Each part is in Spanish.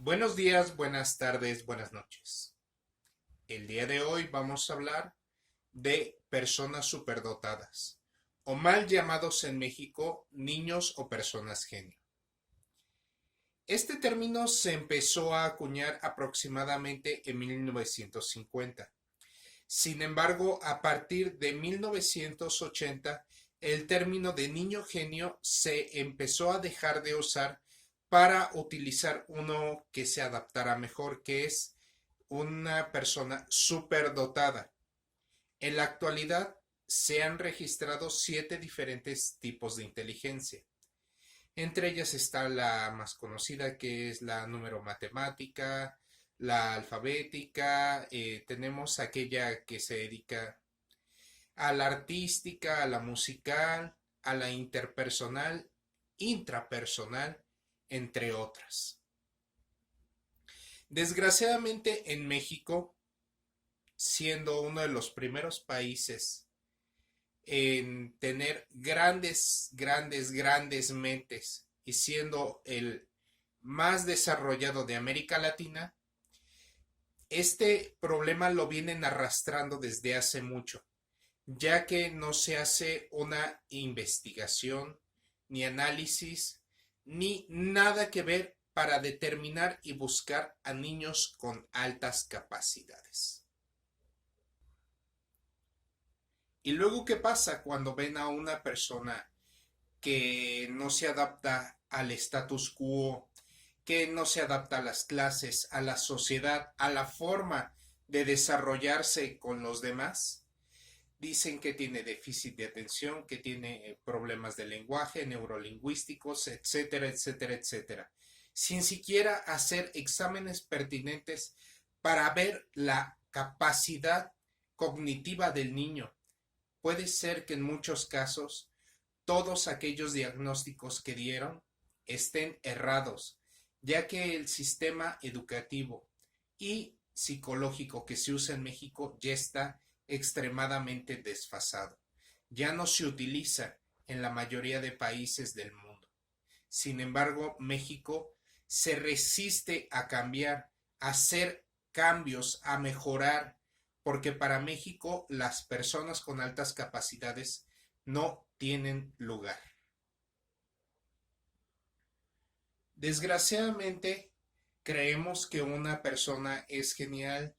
Buenos días, buenas tardes, buenas noches. El día de hoy vamos a hablar de personas superdotadas, o mal llamados en México niños o personas genio. Este término se empezó a acuñar aproximadamente en 1950. Sin embargo, a partir de 1980, el término de niño genio se empezó a dejar de usar para utilizar uno que se adaptara mejor, que es una persona superdotada. En la actualidad se han registrado 7 diferentes tipos de inteligencia. Entre ellas está la más conocida, que es la número matemática, la alfabética, tenemos aquella que se dedica a la artística, a la musical, a la interpersonal, intrapersonal, entre otras. Desgraciadamente en México, siendo uno de los primeros países en tener grandes mentes y siendo el más desarrollado de América Latina, este problema lo vienen arrastrando desde hace mucho, ya que no se hace una investigación, ni análisis, ni nada que ver para determinar y buscar a niños con altas capacidades. Y luego, ¿qué pasa cuando ven a una persona que no se adapta al status quo, que no se adapta a las clases, a la sociedad, a la forma de desarrollarse con los demás? Dicen que tiene déficit de atención, que tiene problemas de lenguaje, neurolingüísticos, etcétera, etcétera, etcétera. Sin siquiera hacer exámenes pertinentes para ver la capacidad cognitiva del niño. Puede ser que en muchos casos todos aquellos diagnósticos que dieron estén errados, ya que el sistema educativo y psicológico que se usa en México ya está extremadamente desfasado. Ya no se utiliza en la mayoría de países del mundo. Sin embargo, México se resiste a cambiar, a hacer cambios, a mejorar, porque para México las personas con altas capacidades no tienen lugar. Desgraciadamente, creemos que una persona es genial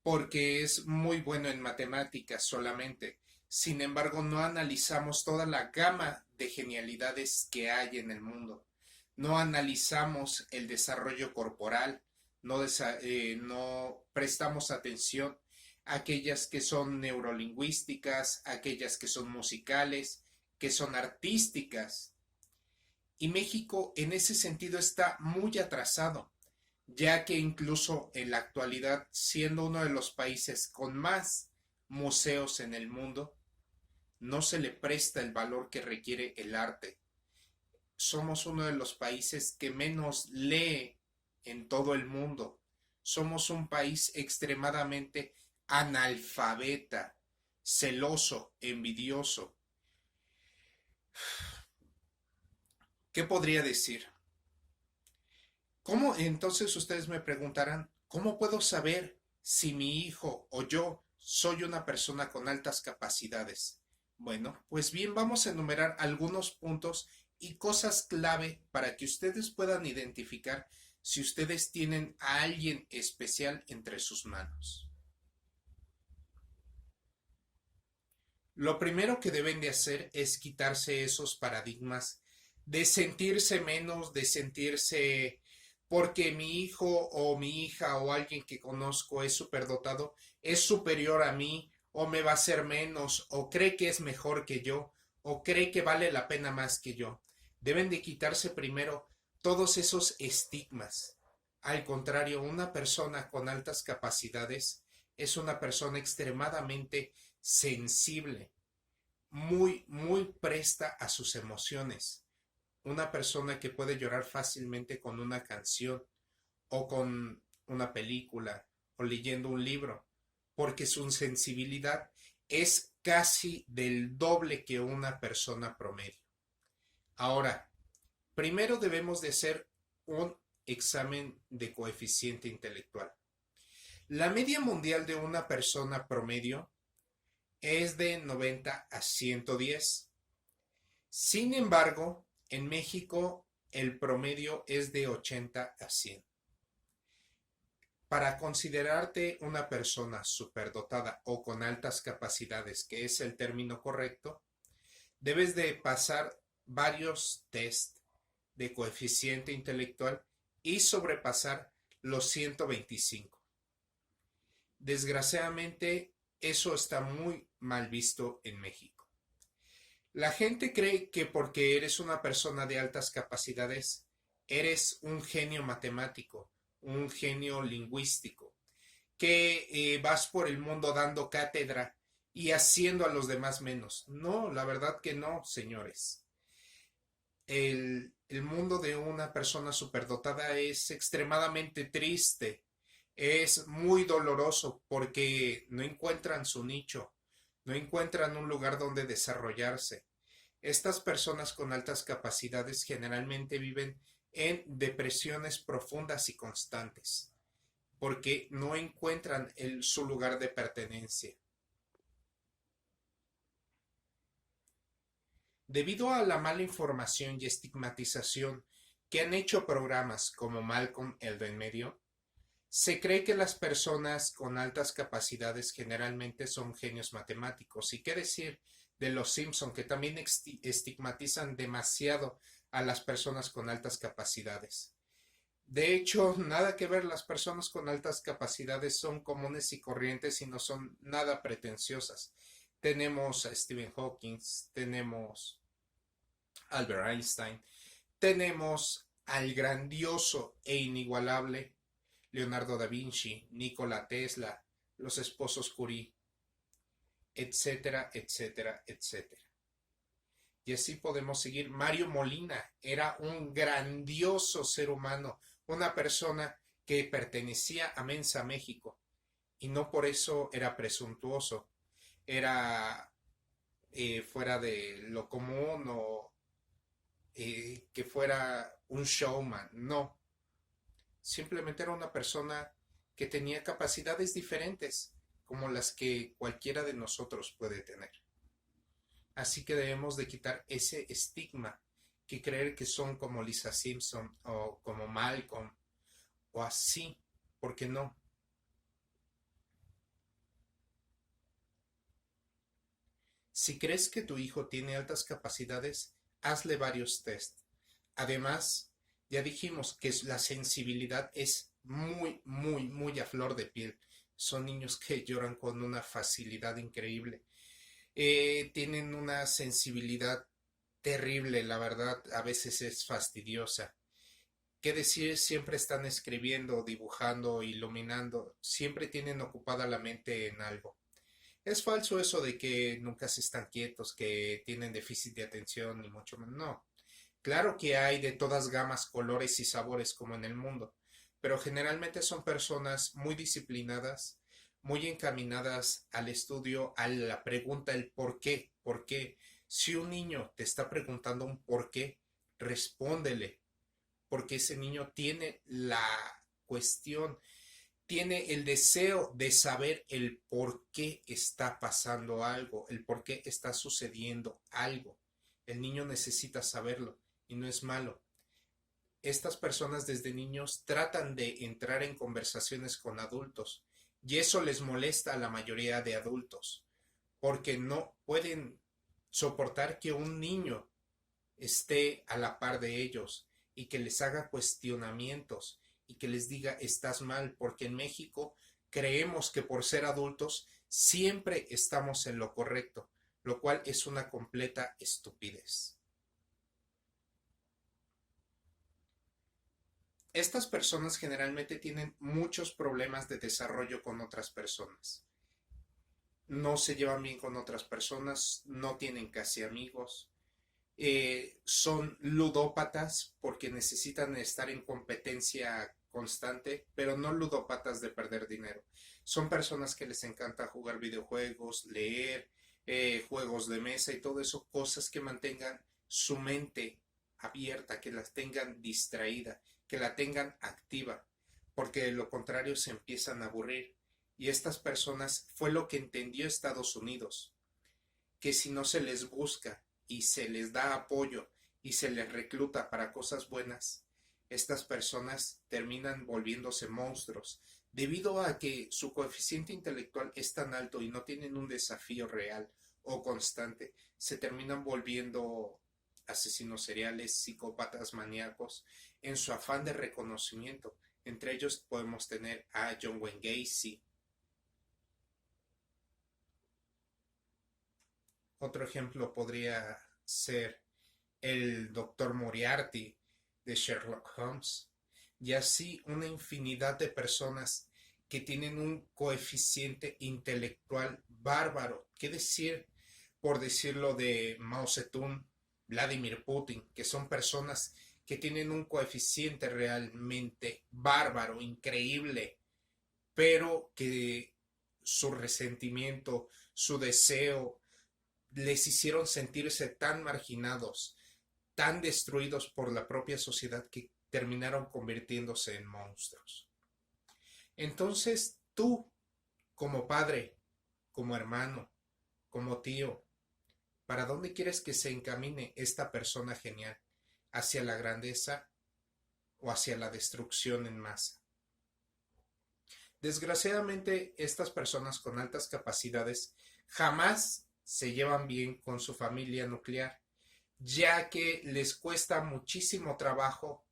porque es muy bueno en matemáticas solamente. Sin embargo, no analizamos toda la gama de genialidades que hay en el mundo. No analizamos el desarrollo corporal, no prestamos atención a aquellas que son neurolingüísticas, aquellas que son musicales, que son artísticas. Y México en ese sentido está muy atrasado, ya que incluso en la actualidad, siendo uno de los países con más museos en el mundo, no se le presta el valor que requiere el arte. Somos uno de los países que menos lee en todo el mundo. Somos un país extremadamente analfabeta, celoso, envidioso. ¿Qué podría decir? ¿Cómo? Entonces ustedes me preguntarán, ¿cómo puedo saber si mi hijo o yo soy una persona con altas capacidades? Bueno, pues bien, vamos a enumerar algunos puntos y cosas clave para que ustedes puedan identificar si ustedes tienen a alguien especial entre sus manos. Lo primero que deben de hacer es quitarse esos paradigmas de sentirse menos, de sentirse porque mi hijo o mi hija o alguien que conozco es superdotado, es superior a mí o me va a hacer menos o cree que es mejor que yo o cree que vale la pena más que yo. Deben de quitarse primero todos esos estigmas. Al contrario, una persona con altas capacidades es una persona extremadamente sensible, muy presta a sus emociones. Una persona que puede llorar fácilmente con una canción o con una película o leyendo un libro, porque su sensibilidad es casi del doble que una persona promedio. Ahora, primero debemos de hacer un examen de coeficiente intelectual. La media mundial de una persona promedio es de 90 a 110. Sin embargo, en México el promedio es de 80 a 100. Para considerarte una persona superdotada o con altas capacidades, que es el término correcto, debes de pasar varios test de coeficiente intelectual y sobrepasar los 125. Desgraciadamente, eso está muy mal visto en México. La gente cree que porque eres una persona de altas capacidades, eres un genio matemático, un genio lingüístico, que vas por el mundo dando cátedra y haciendo a los demás menos. No, la verdad que no, señores. El mundo de una persona superdotada es extremadamente triste, es muy doloroso porque no encuentran su nicho, no encuentran un lugar donde desarrollarse. Estas personas con altas capacidades generalmente viven en depresiones profundas y constantes porque no encuentran su lugar de pertenencia. Debido a la mala información y estigmatización que han hecho programas como Malcolm el de en medio, se cree que las personas con altas capacidades generalmente son genios matemáticos. ¿Y qué decir de los Simpson, que también estigmatizan demasiado a las personas con altas capacidades? De hecho, nada que ver, las personas con altas capacidades son comunes y corrientes y no son nada pretenciosas. Tenemos a Stephen Hawking, tenemos a Albert Einstein, tenemos al grandioso e inigualable Leonardo da Vinci, Nikola Tesla, los esposos Curie, etcétera, etcétera, etcétera. Y así podemos seguir. Mario Molina era un grandioso ser humano, una persona que pertenecía a Mensa México y no por eso era presuntuoso, era fuera de lo común o que fuera un showman, no. Simplemente era una persona que tenía capacidades diferentes, como las que cualquiera de nosotros puede tener. Así que debemos de quitar ese estigma que creer que son como Lisa Simpson o como Malcolm o así, porque no. Si crees que tu hijo tiene altas capacidades, hazle varios test. Además, ya dijimos que la sensibilidad es muy, muy, muy a flor de piel. Son niños que lloran con una facilidad increíble. Tienen una sensibilidad terrible, la verdad, a veces es fastidiosa. ¿Qué decir? Siempre están escribiendo, dibujando, iluminando, siempre tienen ocupada la mente en algo. Es falso eso de que nunca se están quietos, que tienen déficit de atención, ni mucho menos. No. Claro que hay de todas gamas, colores y sabores como en el mundo, pero generalmente son personas muy disciplinadas, muy encaminadas al estudio, a la pregunta, el por qué, por qué. Si un niño te está preguntando un por qué, respóndele, porque ese niño tiene la cuestión, tiene el deseo de saber el por qué está pasando algo, el por qué está sucediendo algo. El niño necesita saberlo y no es malo. Estas personas desde niños tratan de entrar en conversaciones con adultos y eso les molesta a la mayoría de adultos porque no pueden soportar que un niño esté a la par de ellos y que les haga cuestionamientos y que les diga estás mal, porque en México creemos que por ser adultos siempre estamos en lo correcto, lo cual es una completa estupidez. Estas personas generalmente tienen muchos problemas de desarrollo con otras personas. No se llevan bien con otras personas, no tienen casi amigos, son ludópatas porque necesitan estar en competencia constante, pero no ludópatas de perder dinero. Son personas que les encanta jugar videojuegos, leer, juegos de mesa y todo eso, cosas que mantengan su mente abierta, que las tengan distraída, que la tengan activa, porque de lo contrario se empiezan a aburrir. Y estas personas fue lo que entendió Estados Unidos, que si no se les busca y se les da apoyo y se les recluta para cosas buenas, estas personas terminan volviéndose monstruos, debido a que su coeficiente intelectual es tan alto y no tienen un desafío real o constante, se terminan volviendo asesinos seriales, psicópatas, maníacos, en su afán de reconocimiento. Entre ellos podemos tener a John Wayne Gacy. Otro ejemplo podría ser el Dr. Moriarty de Sherlock Holmes, y así una infinidad de personas que tienen un coeficiente intelectual bárbaro. ¿Qué decir, por decirlo, de Mao Zedong, Vladimir Putin, que son personas que tienen un coeficiente realmente bárbaro, increíble, pero que su resentimiento, su deseo, les hicieron sentirse tan marginados, tan destruidos por la propia sociedad, que terminaron convirtiéndose en monstruos. Entonces tú, como padre, como hermano, como tío, ¿para dónde quieres que se encamine esta persona genial? ¿Hacia la grandeza o hacia la destrucción en masa? Desgraciadamente, estas personas con altas capacidades jamás se llevan bien con su familia nuclear, ya que les cuesta muchísimo trabajo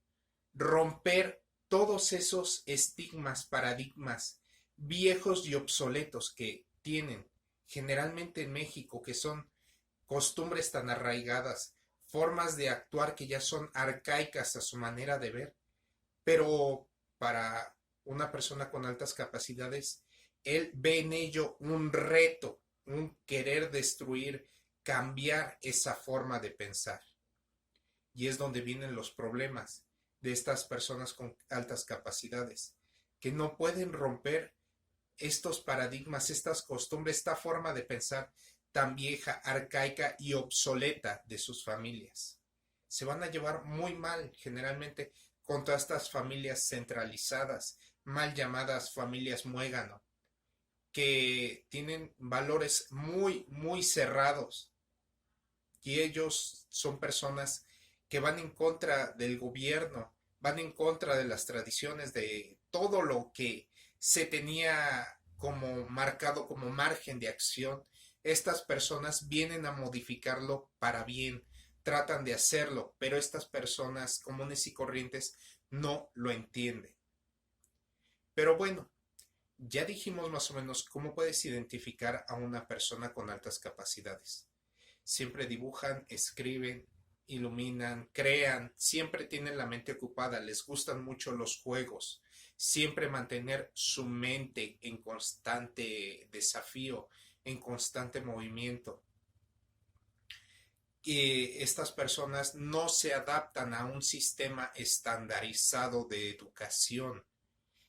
romper todos esos estigmas, paradigmas viejos y obsoletos que tienen generalmente en México, que son costumbres tan arraigadas, formas de actuar que ya son arcaicas a su manera de ver, pero para una persona con altas capacidades, él ve en ello un reto, un querer destruir, cambiar esa forma de pensar. Y es donde vienen los problemas de estas personas con altas capacidades, que no pueden romper estos paradigmas, estas costumbres, esta forma de pensar tan vieja, arcaica y obsoleta de sus familias. Se van a llevar muy mal generalmente con todas estas familias centralizadas, mal llamadas familias muégano, que tienen valores muy, muy cerrados, y ellos son personas que van en contra del gobierno, van en contra de las tradiciones, de todo lo que se tenía como marcado como margen de acción. Estas personas vienen a modificarlo para bien, tratan de hacerlo, pero estas personas comunes y corrientes no lo entienden. Pero bueno, ya dijimos más o menos cómo puedes identificar a una persona con altas capacidades. Siempre dibujan, escriben, iluminan, crean, siempre tienen la mente ocupada, les gustan mucho los juegos, siempre mantener su mente en constante desafío, en constante movimiento. Y estas personas no se adaptan a un sistema estandarizado de educación,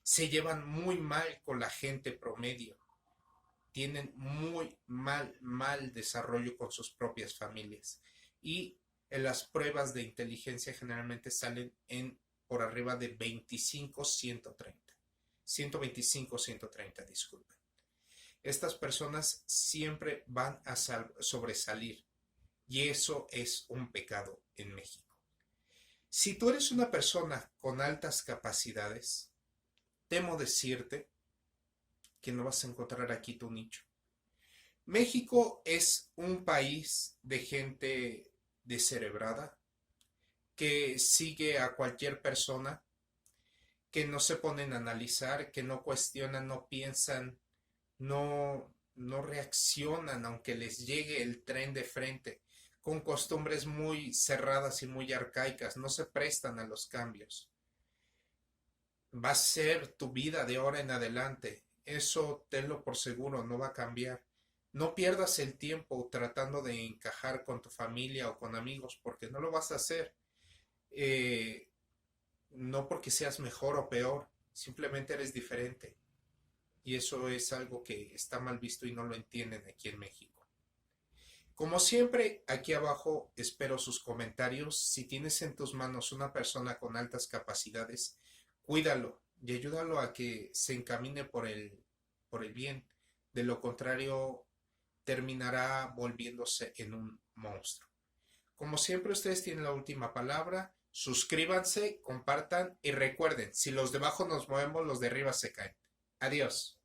se llevan muy mal con la gente promedio, tienen muy mal desarrollo con sus propias familias, y en las pruebas de inteligencia generalmente salen en por arriba de 125-130, disculpen. Estas personas siempre van a sobresalir, y eso es un pecado en México. Si tú eres una persona con altas capacidades, temo decirte que no vas a encontrar aquí tu nicho. México es un país de gente descerebrada, que sigue a cualquier persona, que no se ponen a analizar, que no cuestionan, no piensan, no reaccionan aunque les llegue el tren de frente, con costumbres muy cerradas y muy arcaicas, no se prestan a los cambios. Va a ser tu vida de ahora en adelante, eso tenlo por seguro, no va a cambiar. No pierdas el tiempo tratando de encajar con tu familia o con amigos, porque no lo vas a hacer. No porque seas mejor o peor, simplemente eres diferente. Y eso es algo que está mal visto y no lo entienden aquí en México. Como siempre, aquí abajo espero sus comentarios. Si tienes en tus manos una persona con altas capacidades, cuídalo y ayúdalo a que se encamine por el bien. De lo contrario, terminará volviéndose en un monstruo. Como siempre, ustedes tienen la última palabra. Suscríbanse, compartan y recuerden, si los de abajo nos movemos, los de arriba se caen. Adiós.